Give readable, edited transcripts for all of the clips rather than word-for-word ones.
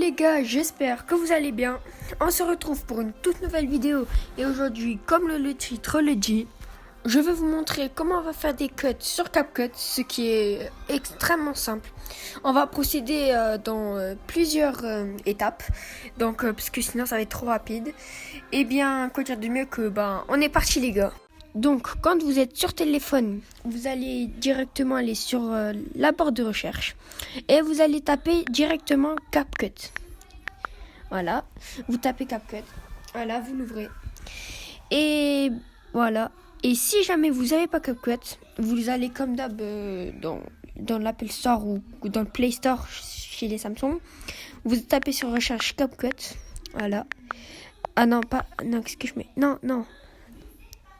les gars, j'espère que vous allez bien. On se retrouve pour une toute nouvelle vidéo et aujourd'hui, comme le titre le dit, je vais vous montrer comment on va faire des cuts sur CapCut, ce qui est extrêmement simple. On va procéder dans plusieurs étapes, donc parce que sinon ça va être trop rapide. Et bien, quoi dire de mieux que on est parti les gars. Donc, quand vous êtes sur téléphone, vous allez directement aller sur la barre de recherche et vous allez taper directement CapCut. Voilà, vous tapez CapCut. Voilà, vous l'ouvrez. Et voilà. Et si jamais vous n'avez pas CapCut, vous allez comme d'hab dans l'Apple Store ou dans le Play Store chez les Samsung. Vous tapez sur recherche CapCut. Voilà. Ah non, pas... Non, qu'est-ce que je mets ? Non.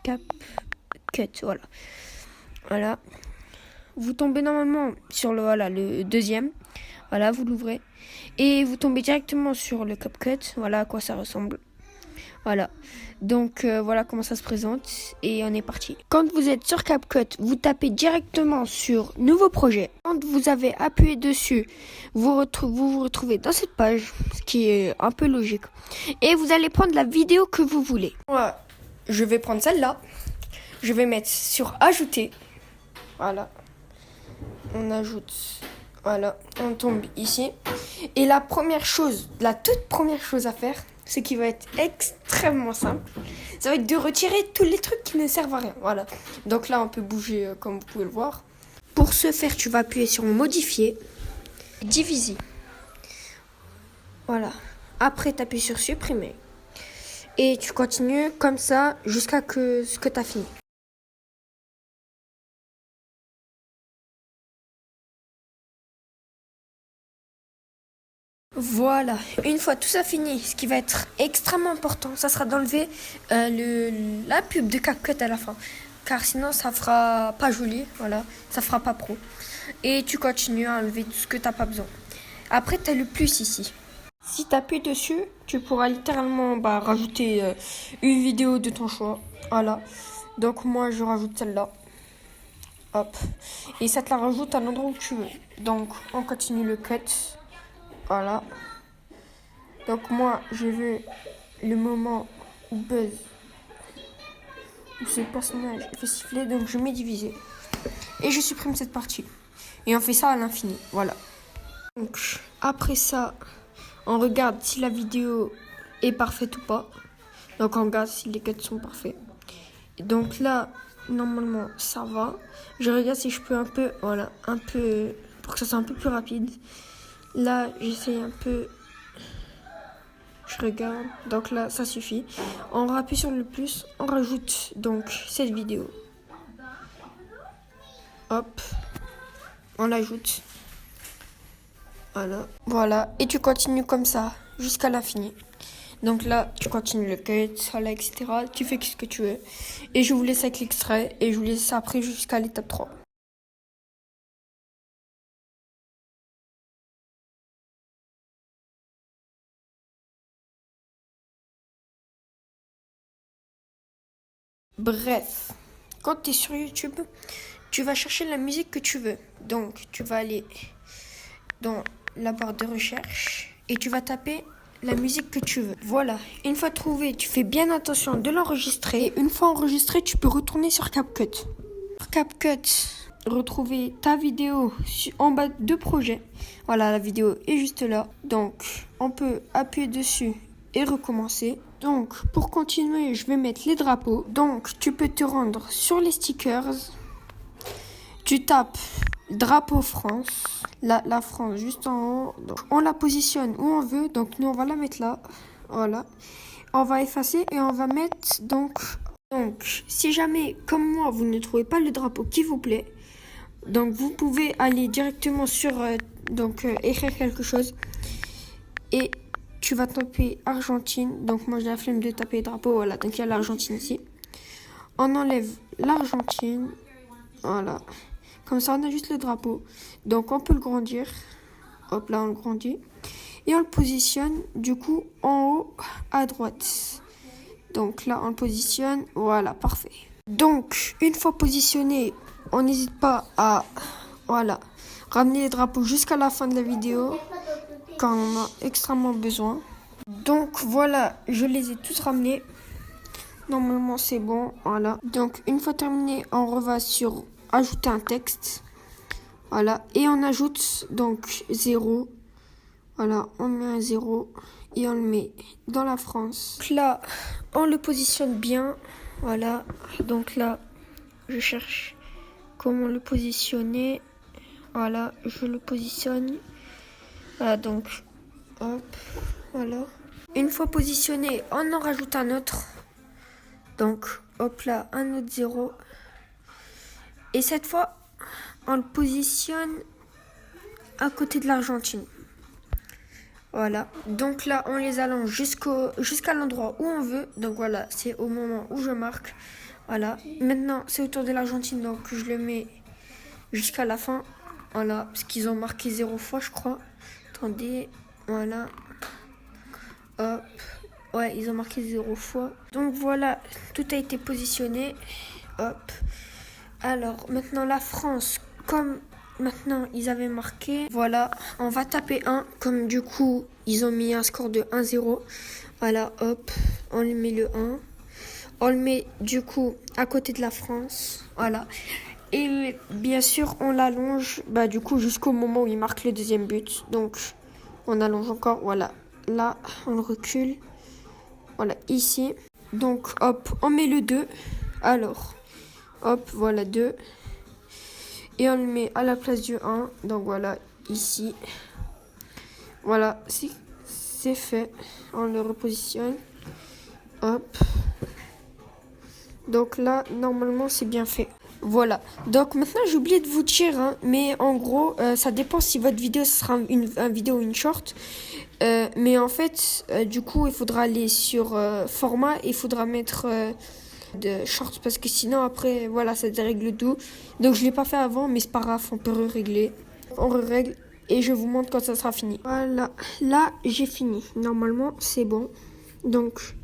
CapCut, voilà. Voilà. Vous tombez normalement sur le deuxième. Voilà, vous l'ouvrez. Et vous tombez directement sur le CapCut. Voilà à quoi ça ressemble. Voilà. Donc, voilà comment ça se présente. Et on est parti. Quand vous êtes sur CapCut, vous tapez directement sur Nouveau projet. Quand vous avez appuyé dessus, vous vous retrouvez dans cette page, ce qui est un peu logique. Et vous allez prendre la vidéo que vous voulez. Voilà. Je vais prendre celle-là. Je vais mettre sur ajouter. Voilà. On ajoute. Voilà. On tombe ici. Et la toute première chose à faire, ce qui va être extrêmement simple, ça va être de retirer tous les trucs qui ne servent à rien. Voilà. Donc là, on peut bouger comme vous pouvez le voir. Pour ce faire, tu vas appuyer sur modifier, diviser. Voilà. Après, tu appuies sur supprimer. Et tu continues comme ça jusqu'à ce que tu as fini. Voilà, une fois tout ça fini, ce qui va être extrêmement important, ça sera d'enlever la pub de CapCut à la fin. Car sinon ça fera pas joli, voilà, ça fera pas pro. Et tu continues à enlever tout ce que tu n'as pas besoin. Après, tu as le plus ici. Si tu appuies dessus, tu pourras littéralement rajouter une vidéo de ton choix. Voilà. Donc moi, je rajoute celle-là. Hop. Et ça te la rajoute à l'endroit où tu veux. Donc, on continue le cut. Voilà. Donc moi, je veux le moment où Buzz, où ce personnage fait siffler. Donc je mets diviser. Et je supprime cette partie. Et on fait ça à l'infini. Voilà. Donc, après ça... On regarde si la vidéo est parfaite ou pas. Donc on regarde si les cuts sont parfaits. Et donc là, normalement, ça va. Je regarde si je peux un peu, pour que ça soit un peu plus rapide. Là, j'essaie un peu. Je regarde. Donc là, ça suffit. On appuie sur le plus. On rajoute donc cette vidéo. Hop. On l'ajoute. Voilà, et tu continues comme ça jusqu'à l'infini. Donc là, tu continues le cut, voilà, etc. Tu fais ce que tu veux. Et je vous laisse avec l'extrait et je vous laisse après jusqu'à l'étape 3. Bref, quand tu es sur YouTube, tu vas chercher la musique que tu veux. Donc, tu vas aller dans la barre de recherche et tu vas taper la musique que tu veux. Voilà, une fois trouvé, tu fais bien attention de l'enregistrer. Et une fois enregistré, tu peux retourner sur CapCut. Sur CapCut, retrouver ta vidéo en bas de projet. Voilà, la vidéo est juste là. Donc, on peut appuyer dessus et recommencer. Donc, pour continuer, je vais mettre les drapeaux. Donc, tu peux te rendre sur les stickers. Tu tapes drapeau France. La France juste en haut. Donc, on la positionne où on veut. Donc nous on va la mettre là. Voilà. On va effacer et on va mettre donc si jamais comme moi vous ne trouvez pas le drapeau qui vous plaît, donc vous pouvez aller directement sur écrire quelque chose et tu vas taper Argentine. Donc moi j'ai la flemme de taper drapeau. Voilà, donc il y a l'Argentine ici. On enlève l'Argentine. Voilà. Comme ça, on a juste le drapeau. Donc, on peut le grandir. Hop, là, on le grandit. Et on le positionne, du coup, en haut à droite. Donc, là, on le positionne. Voilà, parfait. Donc, une fois positionné, on n'hésite pas à, ramener les drapeaux jusqu'à la fin de la vidéo. car on en a extrêmement besoin. Donc voilà, je les ai tous ramenés. Normalement c'est bon, voilà. Donc une fois terminé, on reva sur ajouter un texte. Voilà, et on ajoute donc 0. Voilà, on met un 0 et on le met dans la France. Donc là, on le positionne bien. Voilà, donc là, je cherche comment le positionner. Voilà, je le positionne. Voilà, donc, hop, voilà. Une fois positionné, on en rajoute un autre. Donc, hop là, un autre 0. Et cette fois, on le positionne à côté de l'Argentine. Voilà, donc là on les allonge jusqu'à l'endroit où on veut. Donc voilà, c'est au moment où je marque. Voilà, maintenant c'est autour de l'Argentine, donc je le mets jusqu'à la fin. Voilà, parce qu'ils ont marqué 0 fois je crois. Attendez, voilà. Hop, ouais, ils ont marqué 0 fois. Donc voilà, tout a été positionné. Hop, alors maintenant la France, comme maintenant ils avaient marqué, voilà, on va taper 1, comme du coup ils ont mis un score de 1-0. Voilà, hop, on lui met le 1. On le met du coup à côté de la France. Voilà. Et bien sûr, on l'allonge du coup jusqu'au moment où il marque le deuxième but. Donc on allonge encore, voilà. Là, on le recule. Voilà, ici. Donc hop, on met le 2. Alors, hop, voilà 2. Et on le met à la place du 1. Donc voilà, ici. Voilà, c'est fait. On le repositionne. Hop. Donc là, normalement, c'est bien fait. Voilà. Donc maintenant, j'ai oublié de vous dire, mais en gros, ça dépend si votre vidéo sera une vidéo ou une short. Mais en fait, du coup, il faudra aller sur format. Il faudra mettre de short parce que sinon, après, voilà, ça dérègle tout. Donc, je ne l'ai pas fait avant, mais c'est pas grave, on peut régler. On règle et je vous montre quand ça sera fini. Voilà. Là, j'ai fini. Normalement, c'est bon. Donc...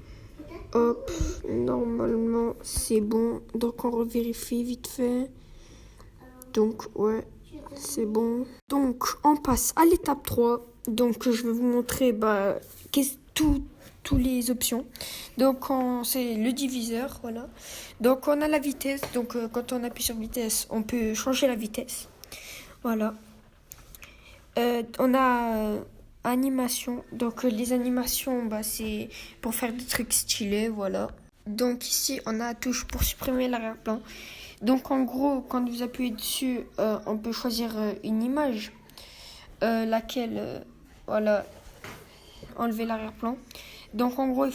hop, normalement c'est bon. Donc on revérifie vite fait. Donc ouais, c'est bon. Donc on passe à l'étape 3. Donc je vais vous montrer tous les options. Donc c'est le diviseur, voilà. Donc on a la vitesse. Donc quand on appuie sur vitesse, on peut changer la vitesse. Voilà. On a animation. Donc les animations, c'est pour faire des trucs stylés, voilà. Donc ici, on a la touche pour supprimer l'arrière-plan. Donc en gros, quand vous appuyez dessus, on peut choisir une image, laquelle, voilà, enlever l'arrière-plan. Donc en gros, il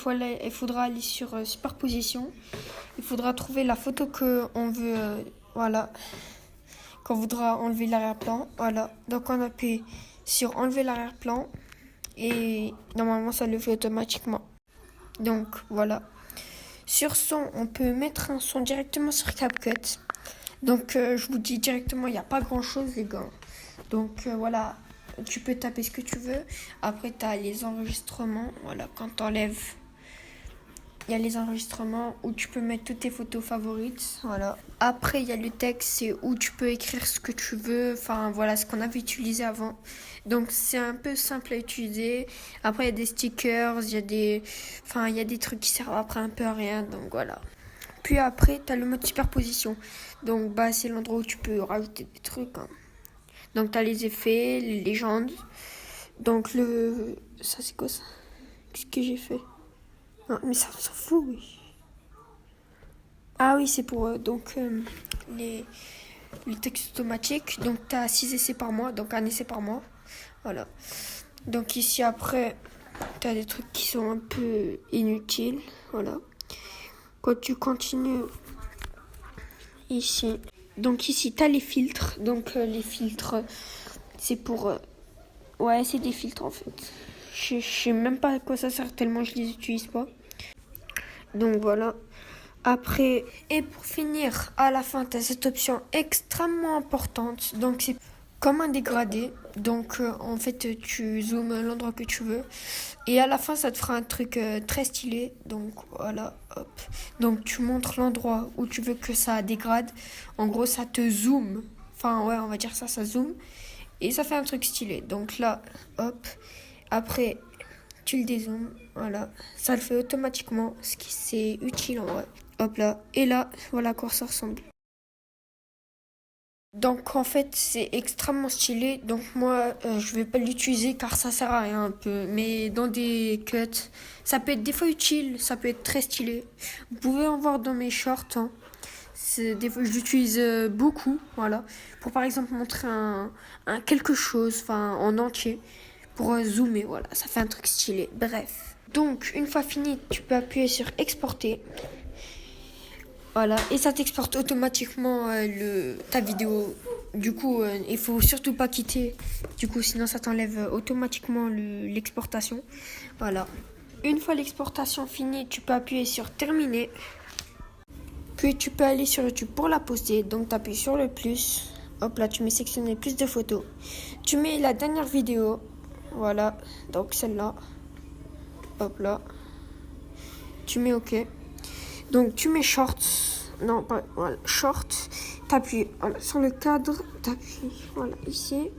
faudra aller sur superposition. Il faudra trouver la photo que on veut, voilà, qu'on voudra enlever l'arrière-plan. Voilà, donc on appuie sur enlever l'arrière-plan et normalement ça le fait automatiquement. Donc voilà. Sur son, on peut mettre un son directement sur CapCut. Donc je vous dis directement, il n'y a pas grand chose les gars. Donc voilà, tu peux taper ce que tu veux. Après tu as les enregistrements. Voilà, quand tu enlèves, il y a les enregistrements où tu peux mettre toutes tes photos favorites. Voilà. Après, il y a le texte, c'est où tu peux écrire ce que tu veux. Enfin, voilà, ce qu'on avait utilisé avant. Donc, c'est un peu simple à utiliser. Après, il y a des stickers, il y a des trucs qui servent après un peu à rien. Donc, voilà. Puis après, tu as le mode superposition. Donc, c'est l'endroit où tu peux rajouter des trucs. Donc, tu as les effets, les légendes. Donc, ça, c'est quoi ça? Qu'est-ce que j'ai fait? Non, mais ça, on s'en fout, oui. Ah oui, c'est pour les textes automatiques. Donc, tu as 6 essais par mois, donc un essai par mois. Voilà. Donc, ici, après, tu as des trucs qui sont un peu inutiles. Voilà. Quand tu continues, ici. Donc, ici, tu as les filtres. Donc, les filtres, c'est pour... ouais, c'est des filtres, en fait. Je sais même pas à quoi ça sert tellement je les utilise pas. Donc voilà. Après, et pour finir, à la fin, tu as cette option extrêmement importante. Donc c'est comme un dégradé. Donc en fait, tu zoomes l'endroit que tu veux. Et à la fin, ça te fera un truc très stylé. Donc voilà, hop. Donc tu montres l'endroit où tu veux que ça dégrade. En gros, ça te zoome. Enfin ouais, on va dire ça zoome. Et ça fait un truc stylé. Donc là, hop. Après, tu le dézoomes, voilà. Ça le fait automatiquement, ce qui c'est utile en vrai. Hop là, et là, voilà à quoi ça ressemble. Donc en fait c'est extrêmement stylé, donc moi je vais pas l'utiliser car ça sert à rien un peu, mais dans des cuts, ça peut être des fois utile, ça peut être très stylé. Vous pouvez en voir dans mes shorts, hein. Des fois je l'utilise beaucoup, voilà, pour par exemple montrer un quelque chose, enfin en entier, pour zoomer, voilà, ça fait un truc stylé, bref. Donc une fois fini, tu peux appuyer sur exporter. Voilà, et ça t'exporte automatiquement ta vidéo. Du coup, il faut surtout pas quitter. Du coup, sinon ça t'enlève automatiquement l'exportation. Voilà. Une fois l'exportation finie, tu peux appuyer sur terminer. Puis tu peux aller sur YouTube pour la poster. Donc tu appuies sur le plus. Hop là, tu mets sectionner plus de photos. Tu mets la dernière vidéo. Voilà, donc celle-là. Hop là. Tu mets OK. Donc tu mets shorts, non pas, voilà, short, t'appuies voilà, sur le cadre, t'appuies voilà ici.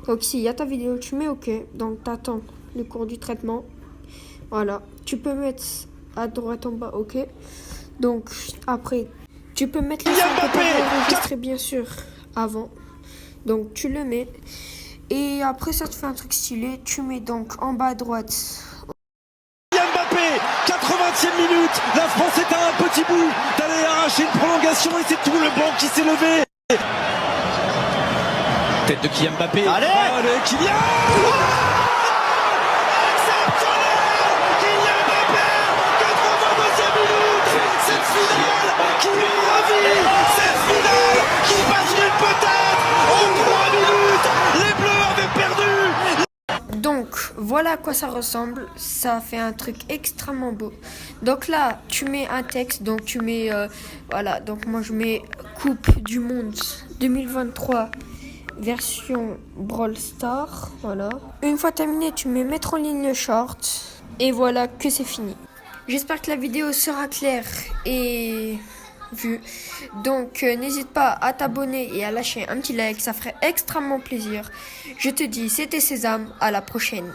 Donc ici il y a ta vidéo, tu mets OK, donc t'attends le cours du traitement. Voilà, tu peux mettre à droite en bas OK. Donc après tu peux mettre le son que t'avais enregistré bien sûr avant. Donc tu le mets et après ça te fait un truc stylé, tu mets donc en bas à droite. 80e minute, la France est à un petit bout d'aller arracher une prolongation et c'est tout le banc qui s'est levé. Tête de Kylian Mbappé. Allez Kylian. Exceptionnel Kylian Mbappé, 82e minute. Cette finale qui nous ravit, cette finale qui bascule peut-être en 3 minutes. Les Bleus avaient perdu. Donc voilà à quoi ça ressemble, ça fait un truc extrêmement beau. Donc là tu mets un texte, donc tu mets voilà, donc moi je mets Coupe du Monde 2023 version Brawl Stars, voilà. Une fois terminé tu mets mettre en ligne le short et voilà que c'est fini. J'espère que la vidéo sera claire et vue. Donc n'hésite pas à t'abonner et à lâcher un petit like, ça ferait extrêmement plaisir. Je te dis, c'était Sésame, à la prochaine.